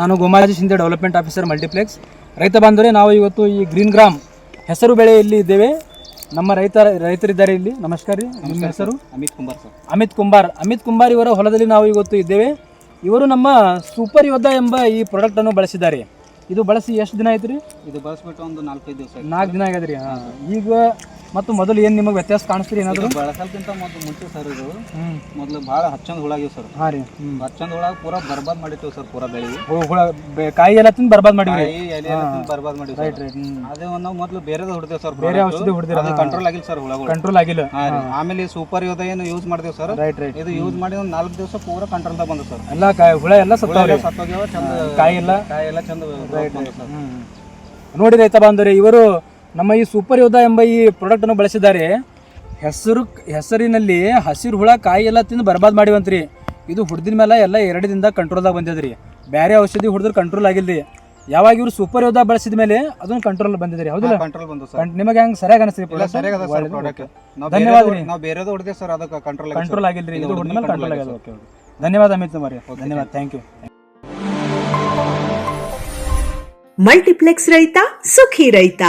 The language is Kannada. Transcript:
ನಾನು ಗೋಮಾಜಿ ಶಿಂದೆ ಡೆವಲಪ್ಮೆಂಟ್ ಆಫೀಸರ್ ಮಲ್ಟಿಪ್ಲೆಕ್ಸ್. ರೈತ ಬಾಂಧವರೇ, ನಾವು ಇವತ್ತು ಈ ಗ್ರೀನ್ ಗ್ರಾಮ್ ಹೆಸರು ಬೆಳೆಯಲ್ಲಿ ಇದ್ದೇವೆ. ನಮ್ಮ ರೈತರಿದ್ದಾರೆ ಇಲ್ಲಿ. ನಮಸ್ಕಾರ ರೀ, ನಿಮ್ಮ ಹೆಸರು? ಅಮಿತ್ ಕುಂಬಾರ್ ಸರ್. ಅಮಿತ್ ಕುಂಬಾರ್ ಇವರ ಹೊಲದಲ್ಲಿ ನಾವು ಇವತ್ತು ಇದ್ದೇವೆ. ಇವರು ನಮ್ಮ ಸೂಪರ್ ಯೋಧ ಎಂಬ ಈ ಪ್ರಾಡಕ್ಟನ್ನು ಬಳಸಿದ್ದಾರೆ. ಇದು ಬಳಸಿ ಎಷ್ಟು ದಿನ ಆಯ್ತು ರೀ? ಇದು ಬಳಸ್ಬಿಟ್ಟು ಒಂದು 4-5 ದಿವಸ. 4 ದಿನ ಆಗ್ಯದ್ರಿ. ಈಗ ಮತ್ತು ಮೊದಲು ಏನು ನಿಮಗೆ ವ್ಯತ್ಯಾಸ ಕಾಣಿಸ್ತೀರಿ ಏನಾದರೂ? ಬಳಸಲ್ಕಿಂತ ಮುಂಚೆ ಸರ್ ಇದು ಮೊದಲು ಭಾಳ ಹಚ್ಚಂದ ಹುಳಾಗಿವ್ ಸರ್. ಹಾಂ ರೀ, ಹಚ್ಚಂದ ಹುಳ ಪೂರಾ ಬರ್ಬಾದ್ ಮಾಡಿರ್ತೀವಿ ಸರ್. ಪೂರಾ ಬೆಳೆ ಹುಳ ಕಾಯಿ ಎಲ್ಲ ತಿಂದು ಬರ್ಬಾದ್ ಮಾಡಿವಿ. ಬರ್ಬಾದ್ ಮಾಡಿವಿ. Right right. ಅದೇ ನಾವು ಮೊದಲು ಬೇರೆದ ಹೊಡ್ತೇವೆ ಸರ್. ಬೇರೆ ಔಷಧಿ ಹೊಡೆದಿರ, ಅದು ಕಂಟ್ರೋಲ್ ಆಗಿಲ್ಲ ಸರ್. ಹುಳಗಳು ಕಂಟ್ರೋಲ್ ಆಗಿಲ್ಲ. ಆಮೇಲೆ ಸೂಪರ್ ಯೋಧ ಏನು ಯೂಸ್ ಮಾಡ್ತೇವೆ ಸರ್. Right right. ಇದು ಯೂಸ್ ಮಾಡಿ ಒಂದು 4 ದಿವಸ ಪೂರಾ ಕಂಟ್ರೋಲ್ದಾಗ ಬಂದು ಸರ್. ಎಲ್ಲ ಹುಳ ಎಲ್ಲ ಸತ್ತೋಗ್ಯಾವ. ಚಂದ ಕಾಯಿ ಎಲ್ಲ ಚಂದ ಸರ್. ನೋಡಿ ರೈತ ಬಾಂಧವರೇ, ಇವರು ನಮ್ಮ ಈ ಸೂಪರ್ ಯೋಧ ಎಂಬ ಈ ಪ್ರಾಡಕ್ಟನ್ನು ಬಳಸಿದ್ದಾರೆ. ಹೆಸರಿನಲ್ಲಿ ಹಸಿರು ಹುಳ ಕಾಯಿ ಎಲ್ಲ ತಿಂದು ಬರ್ಬಾದ್ ಮಾಡಿವಂತ್ರಿ. ಇದು ಹುಡ್ದಿನ ಮೇಲೆ ಎಲ್ಲ 2 ದಿನದಾಗ ಕಂಟ್ರೋಲ್ದಾಗ ಬಂದಿದ್ರಿ. ಬೇರೆ ಔಷಧಿ ಹುಡಿದ್ರೆ ಕಂಟ್ರೋಲ್ ಆಗಿಲ್ರಿ. ಯಾವಾಗ ಇವರು ಸೂಪರ್ ಯೋಧ ಬಳಸಿದ ಮೇಲೆ ಅದನ್ನು ಕಂಟ್ರೋಲ್ ಬಂದಿದ್ರಿ. ಹೌದಿಲ್ಲ? ಕಂಟ್ರೋಲ್ ಬಂದು ಸರ್. ನಿಮಗೆ ಹೆಂಗೆ ಸರಿಯಾಗಿ ಅನಿಸ್ತೀರಿ? ಧನ್ಯವಾದ. ನಾವು ಬೇರೆದು ಹೊಡೆದೇವೆ ಸರ್, ಅದಕ್ಕೆ ಕಂಟ್ರೋಲ್ ಆಗಿಲ್ರಿ. ಇದು ಹುಡಿದ ಮೇಲೆ ಕಂಟ್ರೋಲ್ ಆಗಿದೆ. ಓಕೆ, ಧನ್ಯವಾದ ಅಮಿತ್ ಕುಮಾರ್. ಧನ್ಯವಾದ, ಥ್ಯಾಂಕ್ ಯು. ಮಲ್ಟಿಪ್ಲೆಕ್ಸ್ ರೈತ ಸುಖಿ ರೈತ.